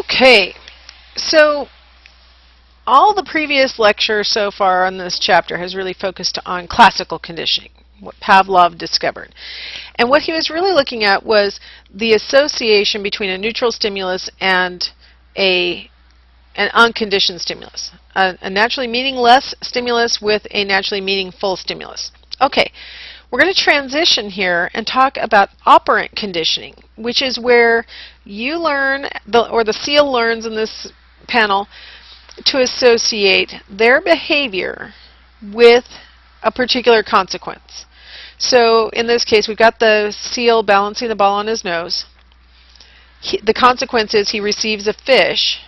Okay, so all the previous lecture so far on this chapter has really focused on classical conditioning, what Pavlov discovered. And what he was really looking at was the association between a neutral stimulus and an unconditioned stimulus, a naturally meaningless stimulus with a naturally meaningful stimulus. Okay, we're going to transition here and talk about operant conditioning, which is where you learn, or the SEAL learns in this panel, to associate their behavior with a particular consequence. So in this case, we've got the SEAL balancing the ball on his nose. The consequence is he receives a fish.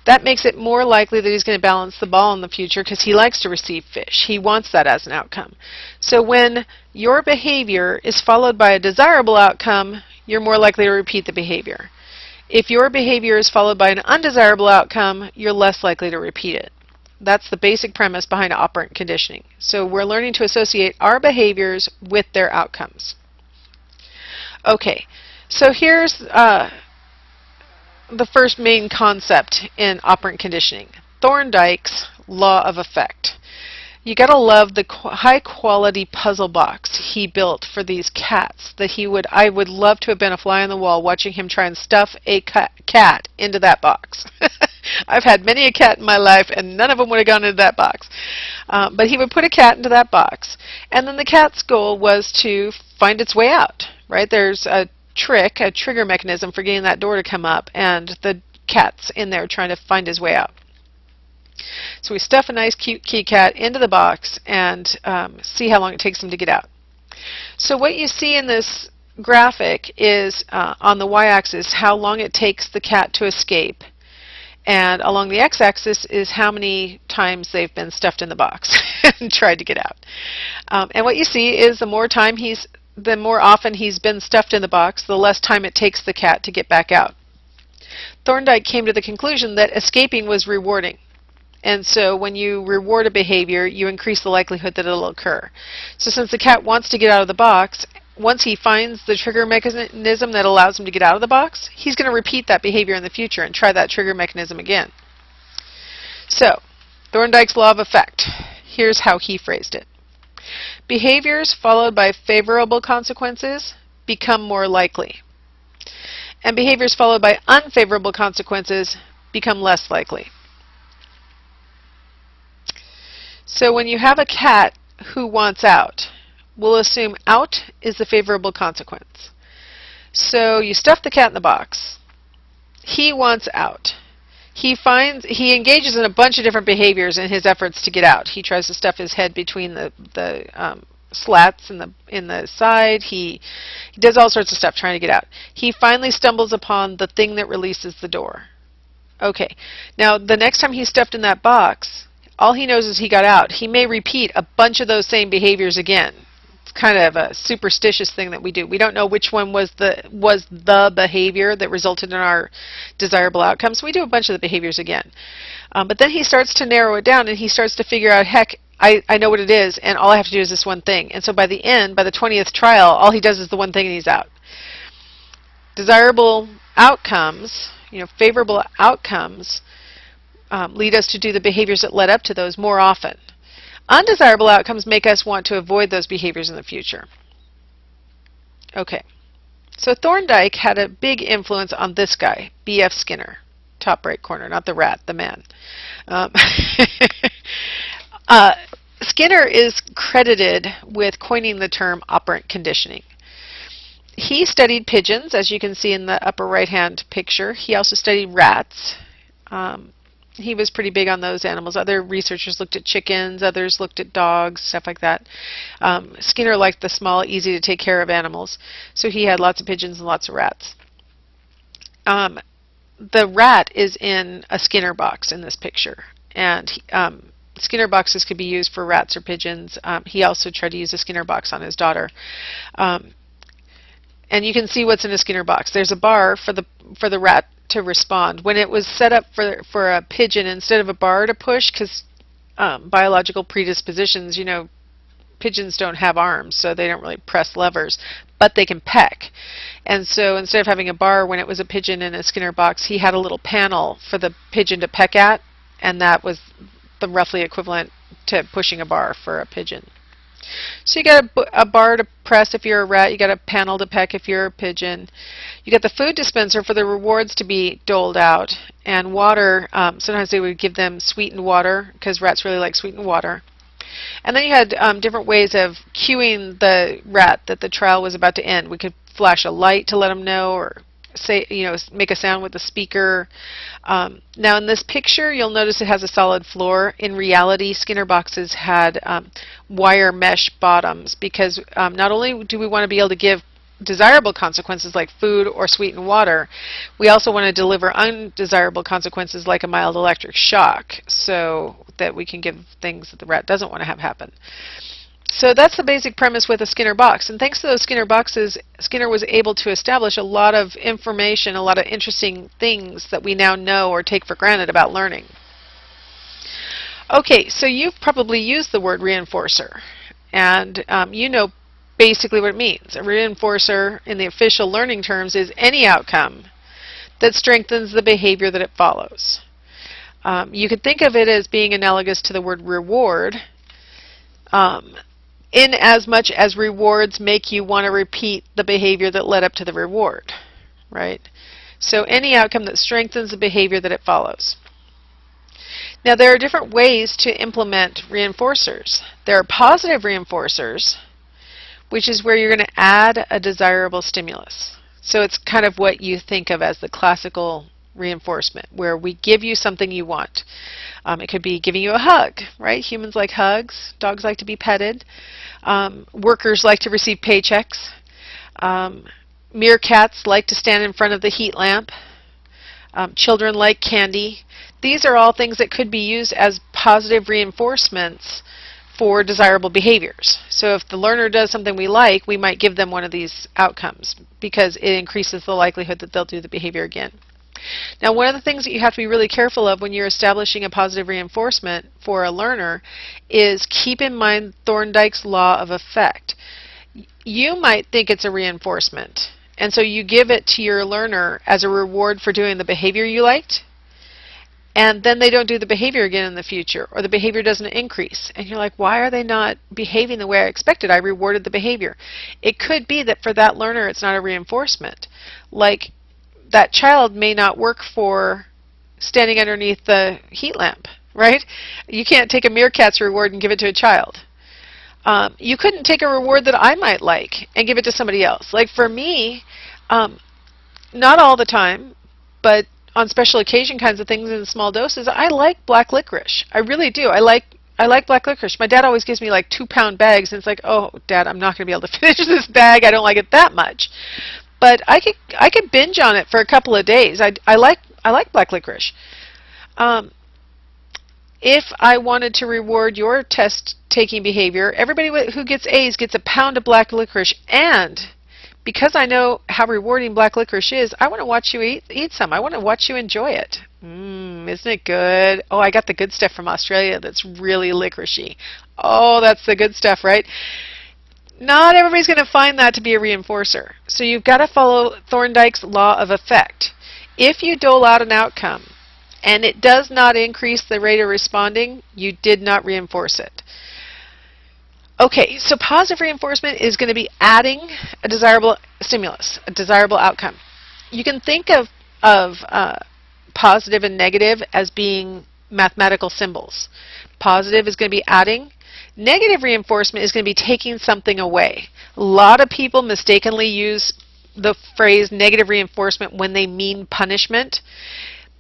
That makes it more likely that he's going to balance the ball in the future because he likes to receive fish. He wants that as an outcome. So when your behavior is followed by a desirable outcome, you're more likely to repeat the behavior. If your behavior is followed by an undesirable outcome, you're less likely to repeat it. That's the basic premise behind operant conditioning. So we're learning to associate our behaviors with their outcomes. Okay, so here's the first main concept in operant conditioning, Thorndike's law of effect. You gotta love the high quality puzzle box he built for these cats that I would love to have been a fly on the wall watching him try and stuff a cat into that box. I've had many a cat in my life and none of them would have gone into that box. But he would put a cat into that box, and then the cat's goal was to find its way out, right? There's a trigger mechanism for getting that door to come up, and the cat's in there trying to find his way out. So we stuff a nice cute kitty cat into the box and see how long it takes him to get out. So what you see in this graphic is on the y-axis how long it takes the cat to escape, and along the x-axis is how many times they've been stuffed in the box and tried to get out. And what you see is the more often he's been stuffed in the box, the less time it takes the cat to get back out. Thorndike came to the conclusion that escaping was rewarding. And so when you reward a behavior, you increase the likelihood that it'll occur. So since the cat wants to get out of the box, once he finds the trigger mechanism that allows him to get out of the box, he's going to repeat that behavior in the future and try that trigger mechanism again. So, Thorndike's law of effect. Here's how he phrased it. Behaviors followed by favorable consequences become more likely. And behaviors followed by unfavorable consequences become less likely. So when you have a cat who wants out, we'll assume out is the favorable consequence. So you stuff the cat in the box. He wants out. He engages in a bunch of different behaviors in his efforts to get out. He tries to stuff his head between the slats in the side. He does all sorts of stuff trying to get out. He finally stumbles upon the thing that releases the door. Okay, now the next time he's stuffed in that box, all he knows is he got out. He may repeat a bunch of those same behaviors again. It's kind of a superstitious thing that we do. We don't know which one was the behavior that resulted in our desirable outcome, so we do a bunch of the behaviors again. But then he starts to narrow it down, and he starts to figure out, heck, I know what it is, and all I have to do is this one thing. And so by the end, by the 20th trial, all he does is the one thing and he's out. Desirable outcomes, favorable outcomes, lead us to do the behaviors that led up to those more often. Undesirable outcomes make us want to avoid those behaviors in the future. Okay, so Thorndike had a big influence on this guy, B.F. Skinner, top right corner, not the rat, the man. Skinner is credited with coining the term operant conditioning. He studied pigeons, as you can see in the upper right-hand picture. He also studied rats. He was pretty big on those animals. Other researchers looked at chickens, others looked at dogs, stuff like that. Skinner liked the small, easy to take care of animals, so he had lots of pigeons and lots of rats. The rat is in a Skinner box in this picture, and Skinner boxes could be used for rats or pigeons. He also tried to use a Skinner box on his daughter. And you can see what's in a Skinner box. There's a bar for the rat to respond. When it was set up for a pigeon, instead of a bar to push, because biological predispositions, pigeons don't have arms, so they don't really press levers, but they can peck. And so instead of having a bar when it was a pigeon in a Skinner box, he had a little panel for the pigeon to peck at, and that was the roughly equivalent to pushing a bar for a pigeon. So you got a bar to press if you're a rat, you got a panel to peck if you're a pigeon. You got the food dispenser for the rewards to be doled out, and water, sometimes they would give them sweetened water, because rats really like sweetened water. And then you had different ways of cueing the rat that the trial was about to end. We could flash a light to let them know, or say, make a sound with the speaker. Now in this picture, you'll notice it has a solid floor. In reality, Skinner boxes had wire mesh bottoms, because not only do we want to be able to give desirable consequences like food or sweetened water, we also want to deliver undesirable consequences like a mild electric shock, so that we can give things that the rat doesn't want to have happen. So that's the basic premise with a Skinner box, and thanks to those Skinner boxes, Skinner was able to establish a lot of information, a lot of interesting things that we now know or take for granted about learning. Okay, so you've probably used the word reinforcer, and you know basically what it means. A reinforcer, in the official learning terms, is any outcome that strengthens the behavior that it follows. You could think of it as being analogous to the word reward, in as much as rewards make you want to repeat the behavior that led up to the reward, right? So any outcome that strengthens the behavior that it follows. Now there are different ways to implement reinforcers. There are positive reinforcers, which is where you're going to add a desirable stimulus. So it's kind of what you think of as the classical reinforcement, where we give you something you want. It could be giving you a hug, right? Humans like hugs. Dogs like to be petted. Workers like to receive paychecks. Meerkats like to stand in front of the heat lamp. Children like candy. These are all things that could be used as positive reinforcements for desirable behaviors. So if the learner does something we like, we might give them one of these outcomes, because it increases the likelihood that they'll do the behavior again. Now, one of the things that you have to be really careful of when you're establishing a positive reinforcement for a learner is keep in mind Thorndike's law of effect. You might think it's a reinforcement, and so you give it to your learner as a reward for doing the behavior you liked, and then they don't do the behavior again in the future, or the behavior doesn't increase. And you're like, why are they not behaving the way I expected? I rewarded the behavior. It could be that for that learner it's not a reinforcement. Like, that child may not work for standing underneath the heat lamp, right? You can't take a meerkat's reward and give it to a child. You couldn't take a reward that I might like and give it to somebody else. Like for me, not all the time, but on special occasion kinds of things in small doses, I like black licorice. I really do. I like black licorice. My dad always gives me like 2-pound bags, and it's like, oh, Dad, I'm not going to be able to finish this bag. I don't like it that much. But I could binge on it for a couple of days. I like black licorice. If I wanted to reward your test-taking behavior, everybody who gets A's gets a pound of black licorice, and because I know how rewarding black licorice is, I want to watch you eat some. I want to watch you enjoy it. Isn't it good? Oh, I got the good stuff from Australia that's really licoricey. Oh, that's the good stuff, right? Not everybody's going to find that to be a reinforcer. So you've got to follow Thorndike's law of effect. If you dole out an outcome and it does not increase the rate of responding, you did not reinforce it. Okay, so positive reinforcement is going to be adding a desirable stimulus, a desirable outcome. You can think of positive and negative as being mathematical symbols. Positive is going to be adding. Negative reinforcement is going to be taking something away. A lot of people mistakenly use the phrase negative reinforcement when they mean punishment.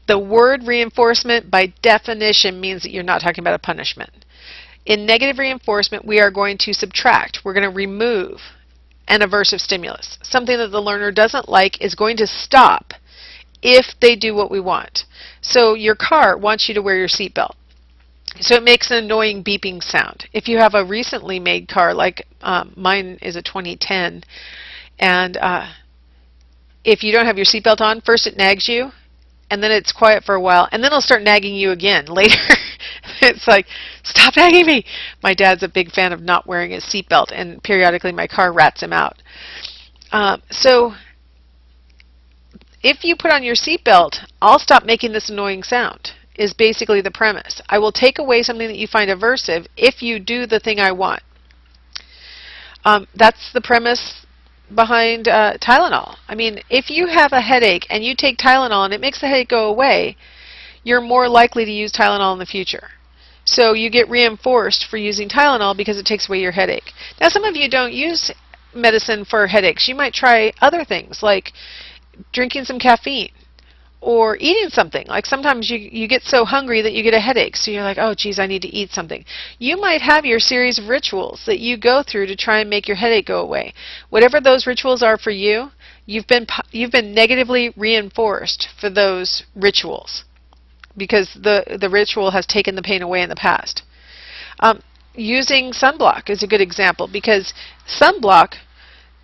The word reinforcement by definition means that you're not talking about a punishment. In negative reinforcement, we are going to subtract. We're going to remove an aversive stimulus. Something that the learner doesn't like is going to stop if they do what we want. So your car wants you to wear your seatbelt. So it makes an annoying beeping sound. If you have a recently made car, like mine is a 2010, and if you don't have your seatbelt on, first it nags you, and then it's quiet for a while, and then it'll start nagging you again later. It's like, stop nagging me. My dad's a big fan of not wearing his seatbelt, and periodically my car rats him out. So if you put on your seatbelt, I'll stop making this annoying sound, is basically the premise. I will take away something that you find aversive if you do the thing I want. That's the premise behind Tylenol. I mean, if you have a headache and you take Tylenol and it makes the headache go away, you're more likely to use Tylenol in the future. So you get reinforced for using Tylenol because it takes away your headache. Now, some of you don't use medicine for headaches. You might try other things like drinking some caffeine or eating something. Like sometimes you get so hungry that you get a headache, so you're like, oh geez, I need to eat something. You might have your series of rituals that you go through to try and make your headache go away. Whatever those rituals are for you, you've been negatively reinforced for those rituals because the ritual has taken the pain away in the past. Using sunblock is a good example because sunblock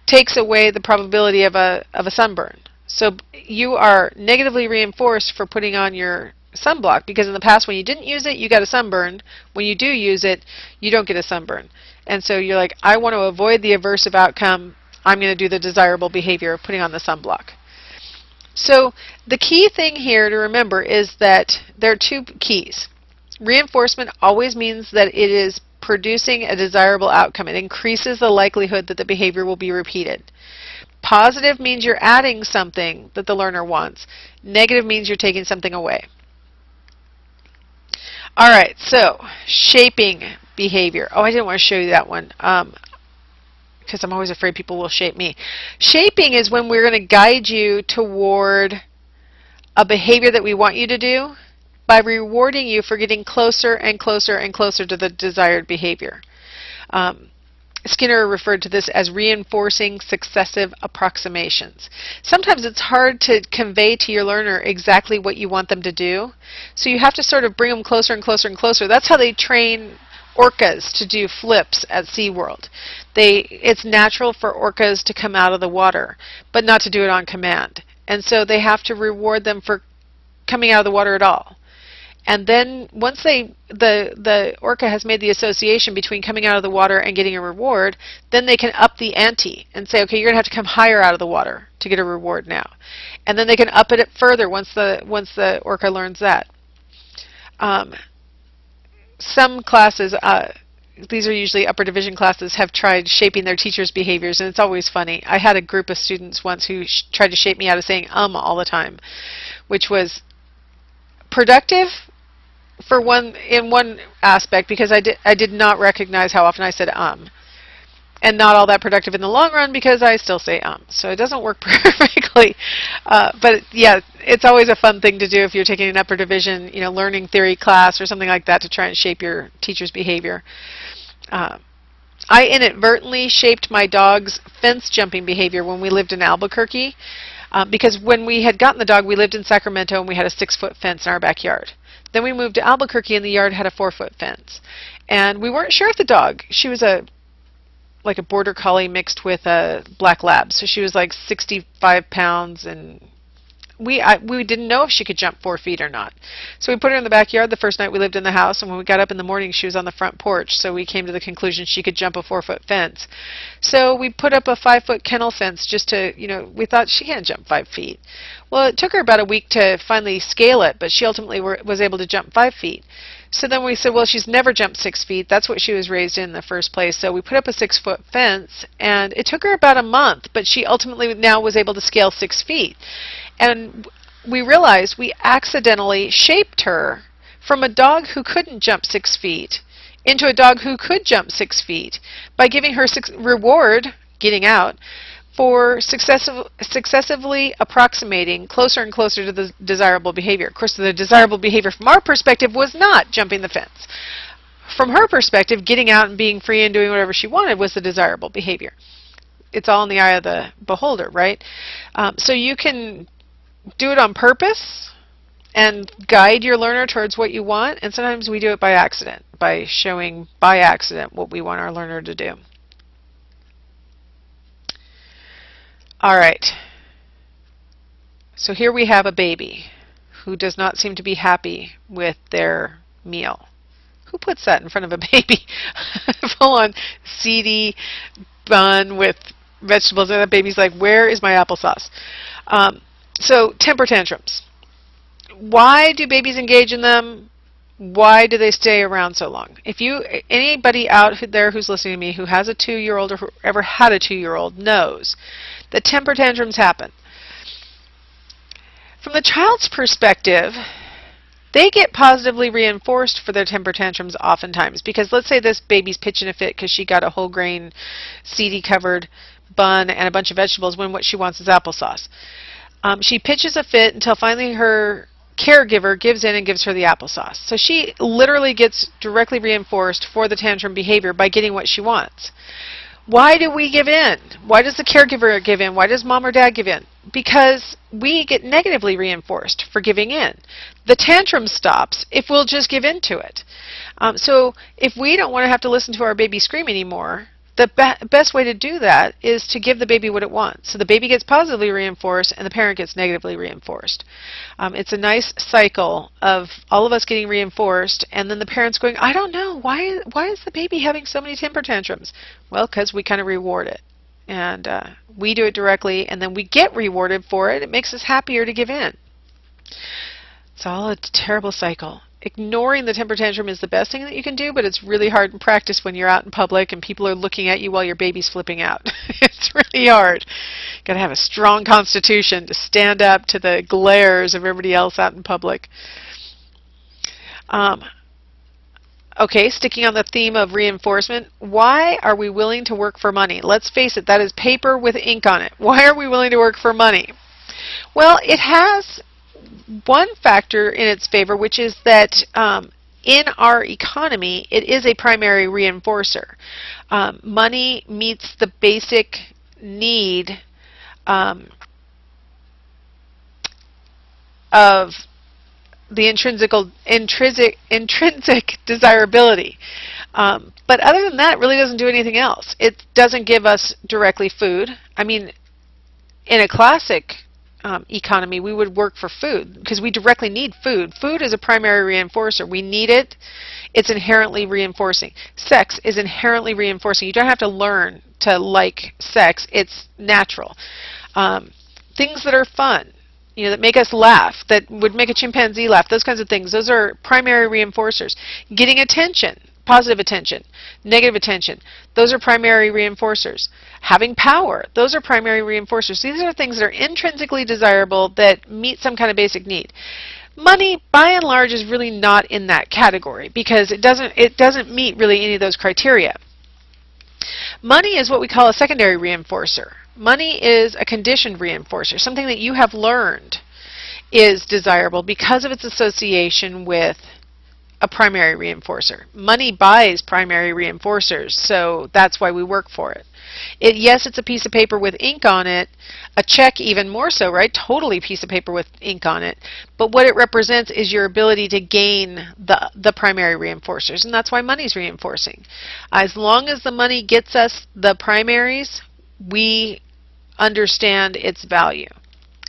takes away the probability of a sunburn. So you are negatively reinforced for putting on your sunblock because in the past when you didn't use it, you got a sunburn. When you do use it, you don't get a sunburn. And so you're like, I want to avoid the aversive outcome. I'm going to do the desirable behavior of putting on the sunblock. So the key thing here to remember is that there are two keys. Reinforcement always means that it is producing a desirable outcome. It increases the likelihood that the behavior will be repeated. Positive means you're adding something that the learner wants. Negative means you're taking something away. All right, so shaping behavior. Oh, I didn't want to show you that one because I'm always afraid people will shape me. Shaping is when we're going to guide you toward a behavior that we want you to do by rewarding you for getting closer and closer and closer to the desired behavior. Skinner referred to this as reinforcing successive approximations. Sometimes it's hard to convey to your learner exactly what you want them to do, so you have to sort of bring them closer and closer and closer. That's how they train orcas to do flips at SeaWorld. It's natural for orcas to come out of the water, but not to do it on command. And so they have to reward them for coming out of the water at all. And then once the orca has made the association between coming out of the water and getting a reward, then they can up the ante and say, okay, you're going to have to come higher out of the water to get a reward now. And then they can up it further once the orca learns that. Some classes, these are usually upper division classes, have tried shaping their teachers' behaviors, and it's always funny. I had a group of students once who tried to shape me out of saying all the time, which was productive in one aspect because I did not recognize how often I said and not all that productive in the long run because I still say so it doesn't work perfectly, but yeah, it's always a fun thing to do if you're taking an upper division learning theory class or something like that to try and shape your teacher's behavior. I inadvertently shaped my dog's fence jumping behavior when we lived in Albuquerque. Because when we had gotten the dog, we lived in Sacramento and we had a 6-foot fence in our backyard. Then we moved to Albuquerque and the yard had a 4-foot fence. And we weren't sure if the dog, she was like a border collie mixed with a black lab. So she was like 65 pounds and we didn't know if she could jump 4 feet or not. So we put her in the backyard the first night we lived in the house, and when we got up in the morning she was on the front porch, so we came to the conclusion she could jump a 4-foot fence. So we put up a 5-foot kennel fence just to, we thought she can't jump 5 feet. Well, it took her about a week to finally scale it, but she ultimately was able to jump 5 feet. So then we said, well, she's never jumped 6 feet. That's what she was raised in the first place. So we put up a 6-foot fence, and it took her about a month, but she ultimately now was able to scale 6 feet. And we realized we accidentally shaped her from a dog who couldn't jump 6 feet into a dog who could jump 6 feet by giving her reward, getting out, for successively approximating closer and closer to the desirable behavior. Of course, the desirable behavior from our perspective was not jumping the fence. From her perspective, getting out and being free and doing whatever she wanted was the desirable behavior. It's all in the eye of the beholder, right? So you can do it on purpose and guide your learner towards what you want, and sometimes we do it by accident, by showing by accident what we want our learner to do. All right, so here we have a baby who does not seem to be happy with their meal. Who puts that in front of a baby? Full on seedy bun with vegetables, and the baby's like, where is my applesauce? So temper tantrums. Why do babies engage in them? Why do they stay around so long? If anybody out there who's listening to me who has a 2-year-old or who ever had a 2-year-old knows that temper tantrums happen. From the child's perspective, they get positively reinforced for their temper tantrums oftentimes, because let's say this baby's pitching a fit because she got a whole grain, seedy covered bun and a bunch of vegetables when what she wants is applesauce. She pitches a fit until finally her caregiver gives in and gives her the applesauce. So she literally gets directly reinforced for the tantrum behavior by getting what she wants. Why do we give in? Why does the caregiver give in? Why does mom or dad give in? Because we get negatively reinforced for giving in. The tantrum stops if we'll just give in to it. So if we don't want to have to listen to our baby scream anymore, the best way to do that is to give the baby what it wants. So the baby gets positively reinforced and the parent gets negatively reinforced. It's a nice cycle of all of us getting reinforced and then the parents going, I don't know, why is the baby having so many temper tantrums? Well, because we kind of reward it. And we do it directly and then we get rewarded for it. It makes us happier to give in. It's all a terrible cycle. Ignoring the temper tantrum is the best thing that you can do, but it's really hard in practice when you're out in public and people are looking at you while your baby's flipping out. It's really hard. You've got to have a strong constitution to stand up to the glares of everybody else out in public. Okay, sticking on the theme of reinforcement, why are we willing to work for money? Let's face it, that is paper with ink on it. Why are we willing to work for money? Well, it has one factor in its favor, which is that in our economy, it is a primary reinforcer. Money meets the basic need of the intrinsic desirability. But other than that, it really doesn't do anything else. It doesn't give us directly food. I mean, in a classic economy, we would work for food because we directly need food. Food is a primary reinforcer. We need it. It's inherently reinforcing. Sex is inherently reinforcing. You don't have to learn to like sex. It's natural. Things that are fun, that make us laugh, that would make a chimpanzee laugh, those kinds of things, those are primary reinforcers. Getting attention, positive attention, negative attention, those are primary reinforcers. Having power, those are primary reinforcers. These are things that are intrinsically desirable that meet some kind of basic need. Money, by and large, is really not in that category because it doesn't meet really any of those criteria. Money is what we call a secondary reinforcer. Money is a conditioned reinforcer, something that you have learned is desirable because of its association with a primary reinforcer. Money buys primary reinforcers, so that's why we work for it. Yes, it's a piece of paper with ink on it, a check even more so, right? Totally piece of paper with ink on it. But what it represents is your ability to gain the primary reinforcers, and that's why money's reinforcing. As long as the money gets us the primaries, we understand its value.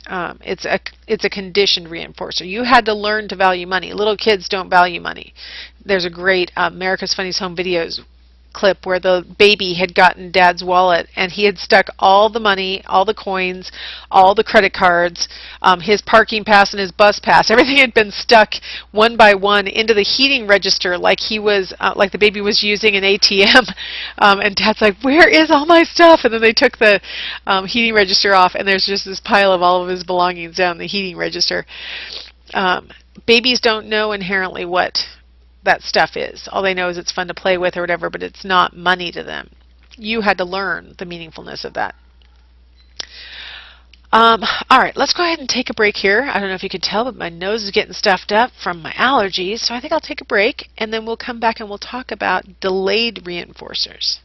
It's a conditioned reinforcer. You had to learn to value money. Little kids don't value money. There's a great America's Funniest Home Videos clip where the baby had gotten Dad's wallet and he had stuck all the money, all the coins, all the credit cards, his parking pass and his bus pass. Everything had been stuck one by one into the heating register like he was, like the baby was using an ATM. And Dad's like, "Where is all my stuff?" And then they took the heating register off and there's just this pile of all of his belongings down the heating register. Babies don't know inherently what that stuff is. All they know is it's fun to play with or whatever, but it's not money to them. You had to learn the meaningfulness of that. All right, let's go ahead and take a break here. I don't know if you could tell, but my nose is getting stuffed up from my allergies, so I think I'll take a break, and then we'll come back and we'll talk about delayed reinforcers.